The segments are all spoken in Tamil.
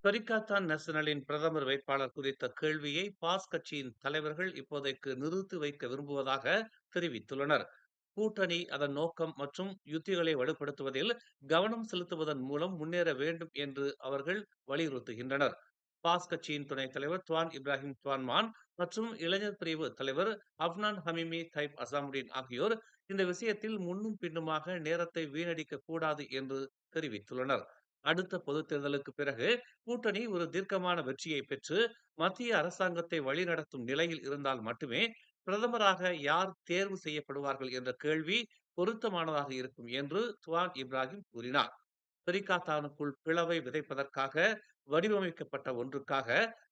பெரிக்காத்தான் நேஷனலின் பிரதமர் வேட்பாளர் குறித்த கேள்வியை பாஸ் கட்சியின் தலைவர்கள் இப்போதைக்கு நிறுத்தி வைக்க விரும்புவதாக தெரிவித்துள்ளனர். கூட்டணி அதன் நோக்கம் மற்றும் யுத்திகளை வலுப்படுத்துவதில் கவனம் செலுத்துவதன் மூலம் முன்னேற வேண்டும் என்று அவர்கள் வலியுறுத்துகின்றனர். பாஸ் கட்சியின் துணைத் தலைவர் துவான் இப்ராஹிம் துவான்மான் மற்றும் இளைஞர் பிரிவு தலைவர் அப்னான் ஹமிமி தைப் அசாமுடீன் ஆகியோர் இந்த விஷயத்தில் முன்னும் பின்னுமாக நேரத்தை வீணடிக்க கூடாது என்று தெரிவித்துள்ளனர். அடுத்த பொதுத் தேர்தலுக்கு பிறகு கூட்டணி ஒரு தீர்க்கமான வெற்றியை பெற்று மத்திய அரசாங்கத்தை வழிநடத்தும் நிலையில் இருந்தால் மட்டுமே பிரதமராக யார் தேர்வு செய்யப்படுவார்கள் என்ற கேள்வி பொருத்தமானதாக இருக்கும் என்று துவான் இப்ராஹிம் கூறினார். பெரிகாத்தானுக்குள் பிளவை விதைப்பதற்காக வடிவமைக்கப்பட்ட ஒன்றுக்காக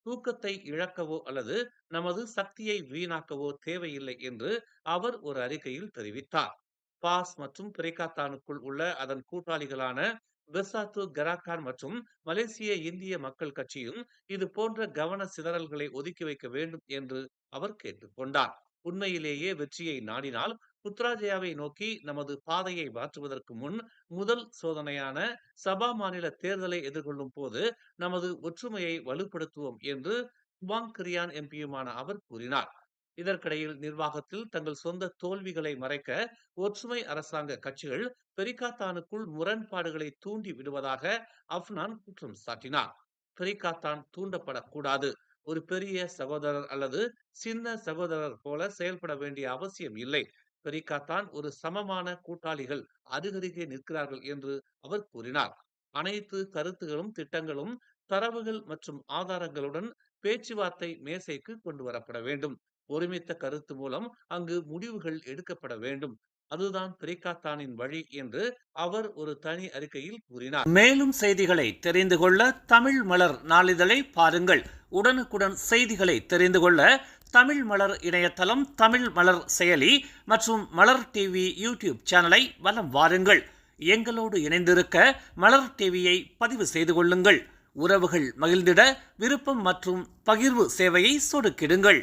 தூக்கத்தை இழக்கவோ அல்லது நமது சக்தியை வீணாக்கவோ தேவையில்லை என்று அவர் ஒரு அறிக்கையில் தெரிவித்தார். பாஸ் மற்றும் பெரிகாத்தானுக்குள் உள்ள அதன் கூட்டாளிகளான பெர்சாத்து கெராக்கான் மற்றும் மலேசிய இந்திய மக்கள் கட்சியும் இது போன்ற கவன சிதறல்களை ஒதுக்கி வைக்க வேண்டும் என்று அவர் கேட்டுக்கொண்டார். உண்மையிலேயே வெற்றியை நாடினால் புத்ராஜயாவை நோக்கி நமது பாதையை மாற்றுவதற்கு முன் முதல் சோதனையான சபா மாநில தேர்தலை எதிர்கொள்ளும் போது நமது ஒற்றுமையை வலுப்படுத்துவோம் என்று குவாங் கிரியான் எம்பியுமான அவர் கூறினார். இதற்கிடையில் நிர்வாகத்தில் தங்கள் சொந்த தோல்விகளை மறைக்க ஒற்றுமை அரசாங்க கட்சிகள் பெரிகாத்தானுக்குள் முரண்பாடுகளை தூண்டி விடுவதாக அப்னான் குற்றம் சாட்டினார். பெரிகாத்தான் தூண்டப்படக்கூடாது. ஒரு பெரிய சகோதரர் அல்லது சின்ன சகோதரர் போல செயல்பட வேண்டிய அவசியம் இல்லை. பெரிகாத்தான் ஒரு சமமான கூட்டாளிகள் அருகருகே நிற்கிறார்கள் என்று அவர் கூறினார். அனைத்து கருத்துகளும் திட்டங்களும் தரவுகள் மற்றும் ஆதாரங்களுடன் பேச்சுவார்த்தை மேசைக்கு கொண்டு வரப்பட வேண்டும். ஒருமித்த கருத்து மூலம் அங்கு முடிவுகள் எடுக்கப்பட வேண்டும். அதுதான் பெரிகாத்தானின் வழி என்று அவர் ஒரு தனி அறிக்கையில் கூறினார். மேலும் செய்திகளை தெரிந்து கொள்ள தமிழ் மலர் நாளிதழை பாருங்கள். உடனுக்குடன் செய்திகளை தெரிந்து கொள்ள தமிழ் மலர் இணையதளம், தமிழ் மலர் செயலி மற்றும் மலர் டிவி யூடியூப் சேனலை வலம் வாருங்கள். எங்களோடு இணைந்திருக்க மலர் டிவியை பதிவு செய்து கொள்ளுங்கள். உறவுகள் மகிழ்ந்திட விருப்பம் மற்றும் பகிர்வு சேவையை சொடுக்கிடுங்கள்.